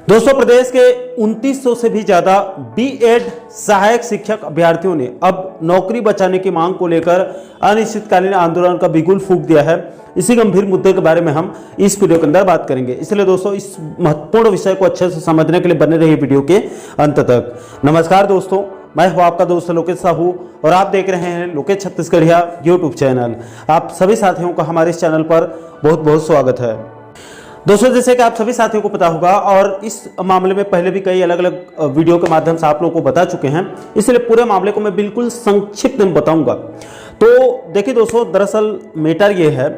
दोस्तों, प्रदेश के 2900 से भी ज्यादा बीएड सहायक शिक्षक अभ्यर्थियों ने अब नौकरी बचाने की मांग को लेकर अनिश्चितकालीन आंदोलन का बिगुल फूंक दिया है। इसी गंभीर मुद्दे के बारे में हम इस वीडियो के अंदर बात करेंगे। इसलिए दोस्तों, इस महत्वपूर्ण विषय को अच्छे से समझने के लिए बने रहिए वीडियो के अंत तक। नमस्कार दोस्तों, मैं हूं आपका दोस्त लोकेश साहू और आप देख रहे हैं लोकेश छत्तीसगढ़िया यूट्यूब चैनल। आप सभी साथियों का हमारे इस चैनल पर बहुत बहुत स्वागत है। दोस्तों, जैसे कि आप सभी साथियों को पता होगा और इस मामले में पहले भी कई अलग अलग वीडियो के माध्यम से आप लोगों को बता चुके हैं, इसलिए पूरे मामले को मैं बिल्कुल संक्षिप्त में बताऊंगा। तो देखिए दोस्तों, दरअसल मैटर ये है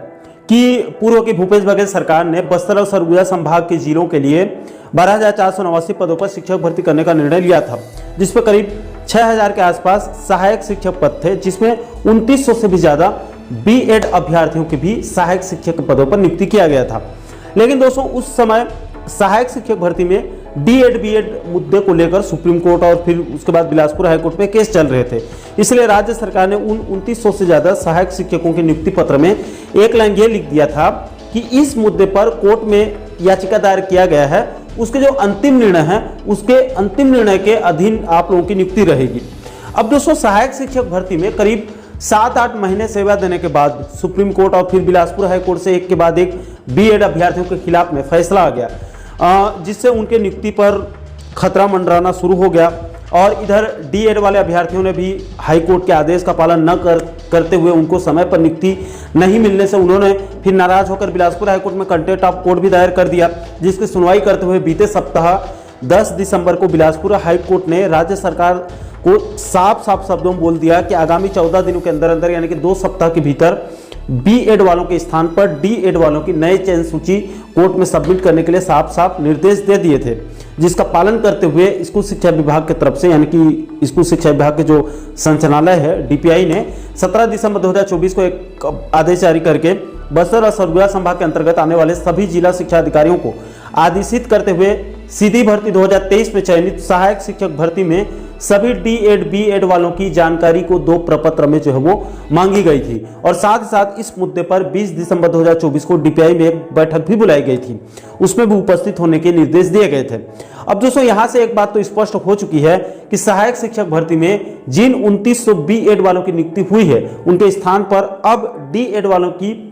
कि पूर्व की भूपेश बघेल सरकार ने बस्तर और सरगुजा संभाग के जिलों के लिए 12,489 पदों पर शिक्षक भर्ती करने का निर्णय लिया था, जिसपे करीब 6,000 के आसपास सहायक शिक्षक पद थे, जिसमें 2900 से भी ज्यादा बीएड अभ्यर्थियों की भी सहायक शिक्षक पदों पर नियुक्ति किया गया था। लेकिन दोस्तों, उस समय सहायक शिक्षक भर्ती में डीएड बीएड मुद्दे को लेकर सुप्रीम कोर्ट और फिर उसके बाद बिलासपुर हाईकोर्ट में केस चल रहे थे। इसलिए राज्य सरकार ने उन 2900 से ज्यादा सहायक शिक्षकों के नियुक्ति पत्र में एक लाइन ये लिख दिया था कि इस मुद्दे पर कोर्ट में याचिका दायर किया गया है, उसके जो अंतिम निर्णय है उसके अंतिम निर्णय के अधीन आप लोगों की नियुक्ति रहेगी। अब दोस्तों, सहायक शिक्षक भर्ती में करीब 7-8 महीने सेवा देने के बाद सुप्रीम कोर्ट और फिर बिलासपुर हाईकोर्ट से एक के बाद एक बीएड अभ्यर्थियों के खिलाफ में फैसला आ गया, जिससे उनके नियुक्ति पर खतरा मंडराना शुरू हो गया। और इधर डीएड वाले अभ्यर्थियों ने भी हाईकोर्ट के आदेश का पालन न करते हुए उनको समय पर नियुक्ति नहीं मिलने से उन्होंने फिर नाराज होकर बिलासपुर हाईकोर्ट में कंटेम्प्ट ऑफ कोर्ट भी दायर कर दिया, जिसकी सुनवाई करते हुए बीते सप्ताह 10 दिसंबर को बिलासपुर हाईकोर्ट ने राज्य सरकार को साफ साफ शब्दों में बोल दिया कि आगामी 14 दिनों के अंदर अंदर यानी कि 2 सप्ताह के भीतर बीएड वालों के स्थान पर डीएड वालों की नए चयन सूची कोर्ट में सबमिट करने के लिए साफ साफ निर्देश दे दिए थे, जिसका पालन करते हुए स्कूल शिक्षा विभाग की तरफ से यानी कि स्कूल शिक्षा विभाग के जो संचालनालय है डीपीआई ने 17 दिसंबर 2024 को एक आदेश जारी करके बस्तर और सरगुजा संभाग के अंतर्गत आने वाले सभी जिला शिक्षा अधिकारियों को आदेशित करते हुए सीधी भर्ती 2023 में चयनित सहायक शिक्षक भर्ती में सभी डीएड बीएड वालों की जानकारी को 2 प्रपत्र में जो है वो मांगी गई थी। और साथ ही साथ इस मुद्दे पर 20 दिसंबर 2024 को डीपीआई में एक बैठक भी बुलाई गई थी, उसमें भी उपस्थित होने के निर्देश दिए गए थे। अब दोस्तों, यहां से एक बात तो स्पष्ट हो चुकी है कि सहायक शिक्षक भर्ती में जिन 2900 बीएड वालों की नियुक्ति हुई है, उनके स्थान पर अब डीएड वालों की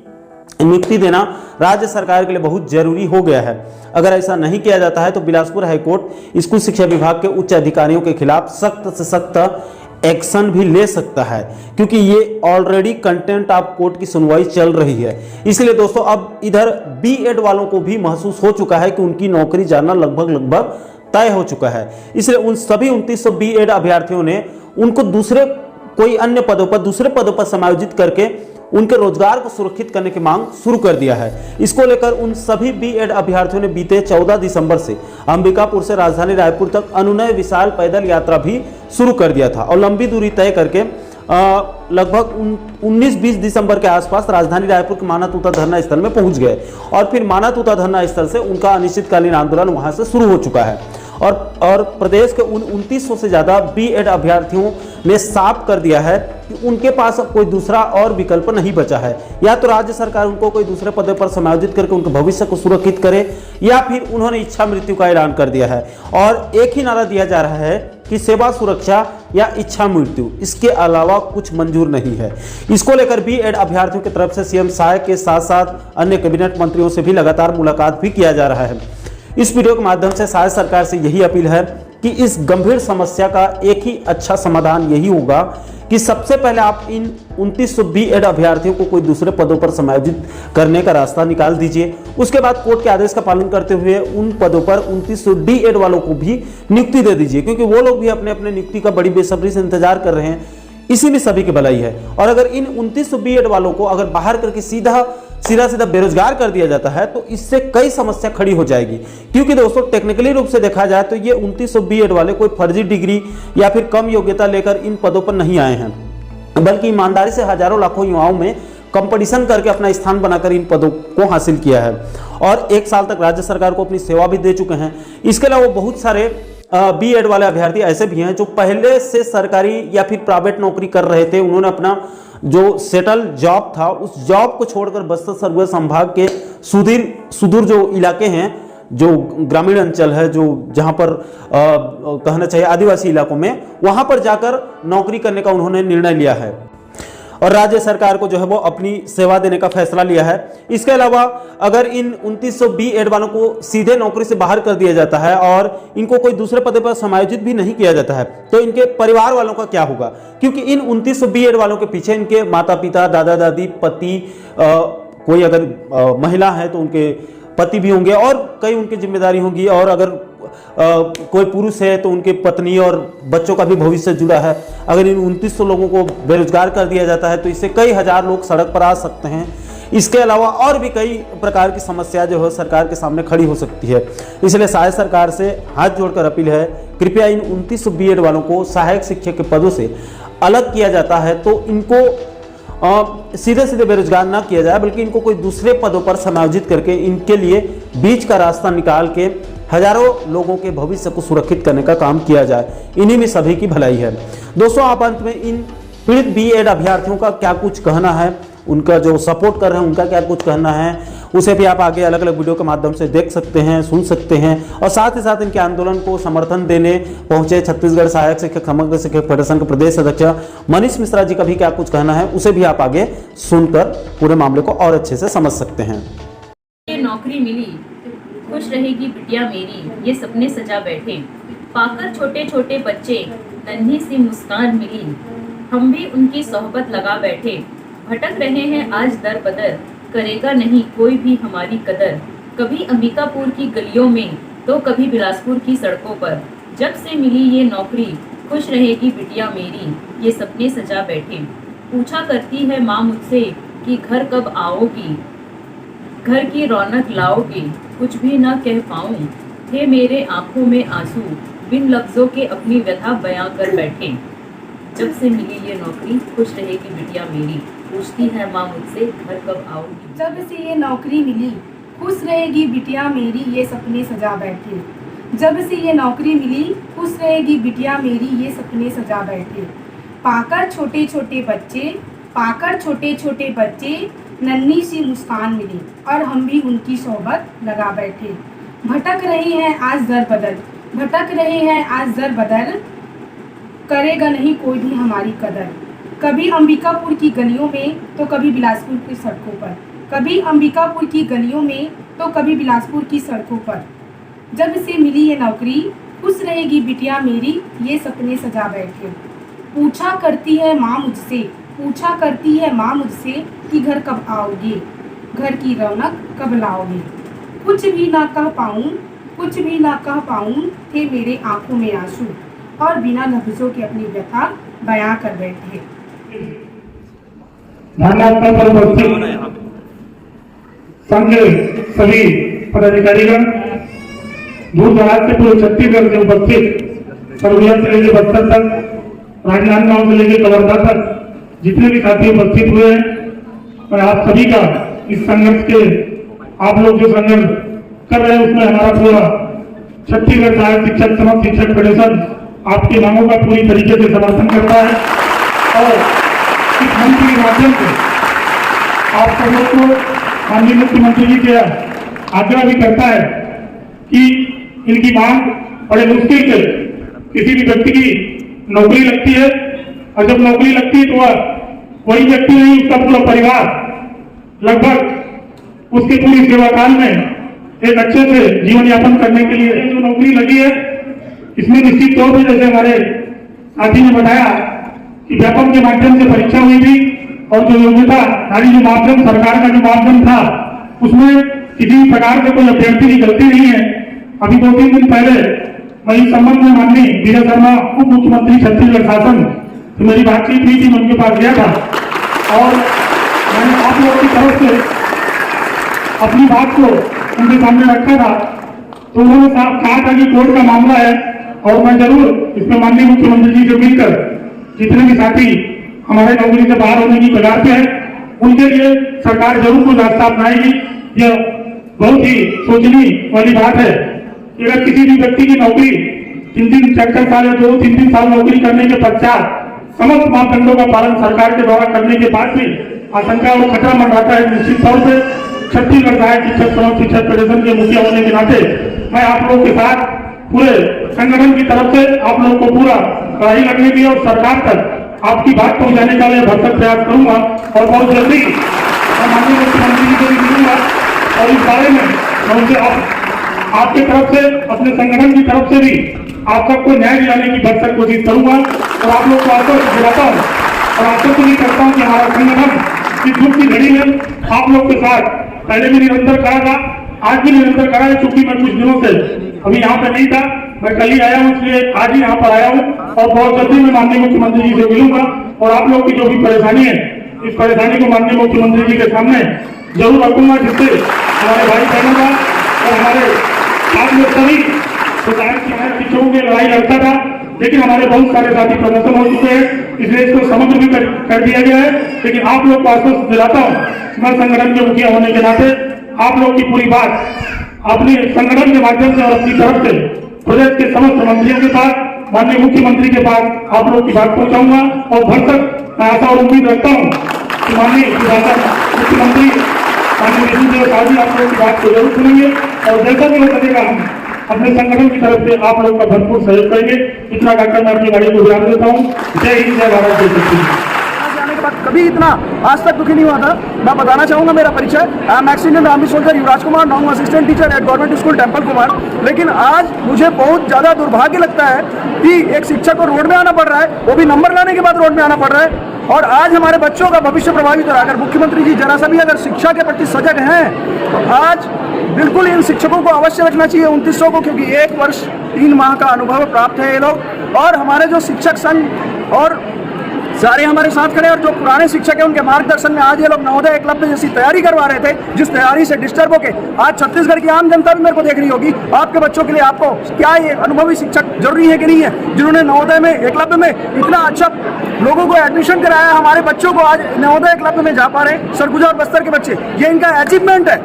नियुक्ति देना राज्य सरकार के लिए बहुत जरूरी हो गया है। अगर ऐसा नहीं किया जाता है तो बिलासपुर हाईकोर्ट स्कूल शिक्षा विभाग के उच्च अधिकारियों के खिलाफ सख्त से सख्त एक्शन भी ले सकता है, क्योंकि ये ऑलरेडी कंटेम्प्ट ऑफ कोर्ट की सुनवाई चल रही है। इसलिए दोस्तों, अब इधर बीएड वालों को भी महसूस हो चुका है कि उनकी नौकरी जाना लगभग तय हो चुका है। इसलिए उन सभी 2900 बीएड अभ्यर्थियों ने उनको दूसरे पदों पर समायोजित करके उनके रोजगार को सुरक्षित करने की मांग शुरू कर दिया है। इसको लेकर उन सभी बीएड अभ्यर्थियों ने बीते 14 दिसंबर से अंबिकापुर से राजधानी रायपुर तक अनुनय विशाल पैदल यात्रा भी शुरू कर दिया था और लंबी दूरी तय करके लगभग 19-20 दिसंबर के आसपास राजधानी रायपुर के माना तूता धरना स्थल में पहुंच गए और फिर माना तूता धरना स्थल से उनका अनिश्चितकालीन आंदोलन वहां से शुरू हो चुका है। और प्रदेश के उन 2900 से ज्यादा बीएड अभ्यर्थियों ने साफ कर दिया है कि उनके पास अब कोई दूसरा और विकल्प नहीं बचा है। या तो राज्य सरकार उनको कोई दूसरे पद पर समायोजित करके उनके भविष्य को सुरक्षित करे, या फिर उन्होंने इच्छा मृत्यु का ऐलान कर दिया है। और एक ही नारा दिया जा रहा है कि सेवा सुरक्षा या इच्छा मृत्यु, इसके अलावा कुछ मंजूर नहीं है। इसको लेकर बीएड अभ्यर्थियों की तरफ से सीएम सहायक के साथ साथ अन्य कैबिनेट मंत्रियों से भी लगातार मुलाकात भी किया जा रहा है। इस वीडियो के माध्यम से शायद सरकार से यही अपील है कि इस गंभीर समस्या का एक ही अच्छा समाधान यही होगा कि सबसे पहले आप इन 2900 बीएड अभ्यर्थियों को कोई दूसरे पदों पर समायोजित करने का रास्ता निकाल दीजिए। उसके बाद कोर्ट के आदेश का पालन करते हुए उन पदों पर 2900 डीएड वालों को भी नियुक्ति दे दीजिए, क्योंकि वो लोग भी अपने अपने नियुक्ति का बड़ी बेसब्री से इंतजार कर रहे हैं। इसी में सभी की भलाई है। और अगर इन 2900 बीएड वालों को अगर बाहर करके सीधा बेरोजगार कर दिया जाता है तो इससे कई समस्या खड़ी हो जाएगी, क्योंकि दोस्तों टेक्निकली रूप से देखा जाए तो ये 2900 बीएड वाले कोई फर्जी डिग्री या फिर कम योग्यता लेकर इन पदों पर नहीं आए हैं, बल्कि ईमानदारी से हजारों लाखों युवाओं में कंपटीशन करके अपना स्थान बनाकर इन पदों को हासिल किया है और 1 साल तक राज्य सरकार को अपनी सेवा भी दे चुके हैं। इसके अलावा बहुत सारे बीएड वाले अभ्यर्थी ऐसे भी हैं जो पहले से सरकारी या फिर प्राइवेट नौकरी कर रहे थे। उन्होंने अपना जो सेटल जॉब था उस जॉब को छोड़कर बस्तर सरगुजा संभाग के सुदूर जो इलाके हैं जो ग्रामीण अंचल है, जो जहाँ पर कहना चाहिए आदिवासी इलाकों में, वहाँ पर जाकर नौकरी करने का उन्होंने निर्णय लिया है और राज्य सरकार को जो है वो अपनी सेवा देने का फैसला लिया है। इसके अलावा अगर इन 2900 B.Ed वालों को सीधे नौकरी से बाहर कर दिया जाता है और इनको कोई दूसरे पद पर समायोजित भी नहीं किया जाता है तो इनके परिवार वालों का क्या होगा, क्योंकि इन 2900 B.Ed वालों के पीछे इनके माता पिता, दादा दादी, पति, कोई अगर महिला है तो उनके पति भी होंगे और कई उनकी जिम्मेदारी होगी, और अगर कोई पुरुष है तो उनके पत्नी और बच्चों का भी भविष्य जुड़ा है। अगर इन 2900 लोगों को बेरोजगार कर दिया जाता है तो इससे कई हजार लोग सड़क पर आ सकते हैं। इसके अलावा और भी कई प्रकार की समस्या जो है सरकार के सामने खड़ी हो सकती है। इसलिए शायद सरकार से हाथ जोड़कर अपील है, कृपया इन 2900 B.Ed वालों को सहायक शिक्षक के पदों से अलग किया जाता है तो इनको सीधे सीधे बेरोजगार ना किया जाए, बल्कि इनको कोई दूसरे पदों पर समायोजित करके इनके लिए बीच का रास्ता निकाल के हजारों लोगों के भविष्य को सुरक्षित करने का काम किया जाए। इन्हीं में सभी की भलाई है। दोस्तों, आप अंत में इन पीड़ित B.Ed अभ्यर्थियों का क्या कुछ कहना है, उनका जो सपोर्ट कर रहे हैं उनका क्या कुछ कहना है, उसे भी आप आगे अलग अलग वीडियो के माध्यम से देख सकते हैं, सुन सकते हैं। और साथ ही साथ इनके आंदोलन को समर्थन देने पहुंचे छत्तीसगढ़ सहायक शिक्षक समग्र शिक्षक फेडरेशन के प्रदेश अध्यक्ष मनीष मिश्रा जी का भी क्या कुछ कहना है, उसे भी आप आगे सुनकर पूरे मामले को और अच्छे से समझ सकते हैं। ये नौकरी मिली, खुश रहेगी बिटिया मेरी, ये सपने सजा बैठे, पाकर छोटे छोटे बच्चे, नन्ही सी मुस्कान मिली, हम भी उनकी सोहबत लगा बैठे, भटक रहे हैं आज दर बदर, करेगा नहीं कोई भी हमारी कदर, कभी अंबिकापुर की गलियों में तो कभी बिलासपुर की सड़कों पर, जब से मिली ये नौकरी, खुश रहेगी बिटिया मेरी, ये सपने सजा बैठे। पूछा करती है माँ मुझसे कि घर कब आओगी, घर की रौनक लाओगे, कुछ भी ना कह पाऊँ, थे मेरे आंखों में आंसू, बिन लफ्जों के अपनी व्यथा बयां कर बैठे, जब से मिली ये नौकरी, खुश रहेगी बिटिया मेरी, पूछती है माँ मुझसे घर कब आओगी। जब से ये नौकरी मिली, खुश रहेगी बिटिया मेरी, ये सपने सजा बैठे, जब से ये नौकरी मिली, खुश रहेगी बिटिया मेरी, ये सपने सजा बैठे, पाकर छोटे छोटे बच्चे, पाकर छोटे छोटे बच्चे, नन्ही सी मुस्कान मिली और हम भी उनकी सोहबत लगा बैठे, भटक रहे हैं आज दर बदर, भटक रहे हैं आज दर बदर, करेगा नहीं कोई भी हमारी कदर, कभी अंबिकापुर की गलियों में तो कभी बिलासपुर की सड़कों पर, कभी अंबिकापुर की गलियों में तो कभी बिलासपुर की सड़कों पर, जब से मिली ये नौकरी, खुश रहेगी बिटिया मेरी, ये सपने सजा बैठे। पूछा करती है माँ मुझसे, पूछा करती है माँ मुझसे कि घर कब आओगे, घर की रौनक कब लाओगे, कुछ भी ना कह पाऊँ, कुछ भी ना कह पाऊँ, थे मेरे आंखों में आंसू और बिना लफ्जों के अपनी व्यथा बयां कर बैठे। संघ सभी पदाधिकारीगण, दूर दराज से पूरे छत्तीसगढ़ से उपस्थित सरगुजा से लेकर बस्तर तक, राजनांदगांव से लेकर कवर्धा तक जितने भी साथी उपस्थित हुए हैं, और आप सभी का इस संघर्ष के, आप लोग जो संघर्ष कर रहे हैं उसमें हमारा पूरा छत्तीसगढ़ सहायक शिक्षक समग्र शिक्षक फेडरेशन आपकी मांगों का पूरी तरीके से समर्थन करता है। और इस मंच के माध्यम से आप सब लोग को माननीय मुख्यमंत्री जी के आग्रह भी करता है कि इनकी मांग बड़े मुश्किल से किसी भी व्यक्ति की नौकरी लगती है, और जब नौकरी लगती है तो वह वही व्यक्ति नहीं, उसका पूरा परिवार लगभग उसके पूरी सेवा काल में एक अच्छे से जीवन यापन करने के लिए जो नौकरी लगी है, इसमें निश्चित तौर पर जैसे हमारे साथी ने बताया कि व्यापम के माध्यम से परीक्षा हुई थी, और जो योग्यता नारी जो मापदंड सरकार का जो मापदंड था उसमें किसी भी प्रकार से कोई अभ्यर्थी की गलती नहीं है। अभी 2-3 दिन पहले मैं इस संबंध में माननीय विजय शर्मा उप मुख्यमंत्री छत्तीसगढ़ शासन तो मेरी बातचीत हुई थी, मैं उनके पास गया था और मैंने आप लोगों की तरफ से अपनी बात को उनके सामने रखा था, तो उन्होंने कहा था कि कोर्ट का मामला है और मैं जरूर इसमें माननीय मुख्यमंत्री जी से मिलकर जितने भी साथी हमारे नौकरी से बाहर होने की कगार पे है उनके लिए सरकार जरूर कोई रास्ता अपनाएगी। यह बहुत ही सोचने वाली बात है कि अगर किसी भी व्यक्ति की नौकरी 3-4 साल या 2-3 साल नौकरी करने के पश्चात समस्त मापदंडों का पालन सरकार के द्वारा करने के बाद भी आशंका और खतरा मंडराता है, निश्चित तौर से छत्तीसगढ़ सहायक शिक्षक समग्र शिक्षक फेडरेशन के मुखिया होने के नाते मैं आप लोगों के साथ पूरे संगठन की तरफ से आप लोगों को पूरा पढ़ाई लगने की और सरकार तक आपकी बात पहुंचाने का मैं भरसक प्रयास करूंगा और बहुत जल्दी मैं माननीय मुख्यमंत्री जी को भी मिलूंगा और इस बारे में मैं उनसे आपके तरफ से अपने संगठन की तरफ से भी आप सबको न्याय दिलाने की भरसक कोशिश करूंगा और आप लोग को आश्वस्त दिलाता हूँ और आश्वस्त भी करता हूँ कि हमारा संगठन इस दुख की घड़ी में आप लोग के साथ पहले भी निरंतर खड़ा था, आज भी निरंतर खड़ा है। चूंकि मैं कुछ दिनों से अभी यहाँ पे नहीं था, मैं कल ही आया हूँ, इसलिए आज ही यहाँ पर आया हूँ और बहुत जल्दी मैं माननीय मुख्यमंत्री जी से मिलूंगा और आप लोग की जो भी परेशानी है इस परेशानी को माननीय मुख्यमंत्री जी के सामने जरूर रखूंगा, जिससे हमारे भाई बहनों का और हमारे आप लोग सभी शिक्षकों की लड़ाई लड़ता था, लेकिन हमारे बहुत सारे साथी प्रदर्शन हो चुके हैं, इसलिए इसको समग्र भी कर दिया गया है। लेकिन आप लोग को आश्वस्त दिलाता हूँ, मैं संगठन के मुखिया होने के नाते आप लोग की पूरी बात अपने संगठन के माध्यम से और अपनी तरफ से प्रदेश के समस्त मंत्रियों के पास, माननीय मुख्यमंत्री के पास आप लोग की बात पहुंचाऊंगा और भरसक मैं आशा और उम्मीद रखता हूँ कि माननीय मुख्यमंत्री माननीय विष्णुदेव साहब जी आप लोग की बात को जरूर सुनेंगे और जैसा भी हो सकेगा हम अपने संगठन की तरफ से आप लोग का भरपूर सहयोग करेंगे। इतना कहकर मैं अपनी गाड़ी को विराम देता हूँ। जय हिंद, जय भारत, जय श्री कृष्ण। जाने के बाद कभी इतना आज तक दुखी नहीं हुआ था। मैं बताना चाहूंगा मेरा परिचय, I am x-Indian army soldier Yuvraj Kumar, now assistant teacher at government school temple Kumar. लेकिन आज मुझे बहुत ज़्यादा दुर्भाग्य लगता है कि एक शिक्षक को रोड में आना पड़ रहा है, वो भी नंबर लाने के बाद रोड में आना पड़ रहा है। और आज हमारे बच्चों का भविष्य प्रभावित हो रहा है। अगर मुख्यमंत्री जी जरा सा भी अगर शिक्षा के प्रति सजग हैं तो आज बिल्कुल इन शिक्षकों को अवश्य रखना चाहिए 2900 को, क्योंकि 1 वर्ष 3 माह का अनुभव प्राप्त है ये लोग। और हमारे जो शिक्षक संघ और सारे हमारे साथ खड़े और जो पुराने शिक्षक हैं उनके मार्गदर्शन में आज ये लोग नवोदय एकलव्य जैसी तैयारी करवा रहे थे, जिस तैयारी से डिस्टर्ब होके आज छत्तीसगढ़ की आम जनता भी मेरे को देख रही होगी। आपके बच्चों के लिए आपको क्या ये अनुभवी शिक्षक जरूरी है कि नहीं है, जिन्होंने नवोदय में एकलव्य में इतना अच्छा लोगों को एडमिशन कराया, हमारे बच्चों को आज नवोदय एकलव्य में जा पा रहे हैं, सरगुजा और बस्तर के बच्चे, ये इनका अचीवमेंट है।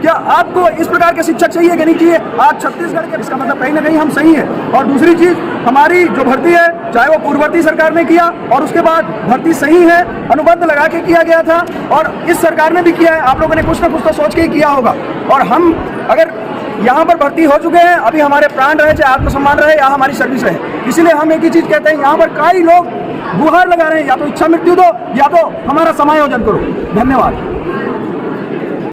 क्या आपको इस प्रकार के शिक्षक चाहिए कि नहीं चाहिए? आज छत्तीसगढ़ के, इसका मतलब कहीं ना कहीं हम सही हैं। और दूसरी चीज, हमारी जो भर्ती है, चाहे वो पूर्ववर्ती सरकार ने किया और उसके बाद भर्ती सही है, अनुबंध लगा के किया गया था और इस सरकार ने भी किया है। आप लोगों ने कुछ ना कुछ तो सोच के ही किया होगा। और हम अगर यहाँ पर भर्ती हो चुके हैं, अभी हमारे प्राण रहे, चाहे आत्मसम्मान रहे या हमारी सर्विस रहे, इसीलिए हम एक ही चीज कहते हैं, यहाँ पर कई लोग गुहार लगा रहे हैं, या तो इच्छा मृत्यु दो या तो हमारा समायोजन करो। धन्यवाद।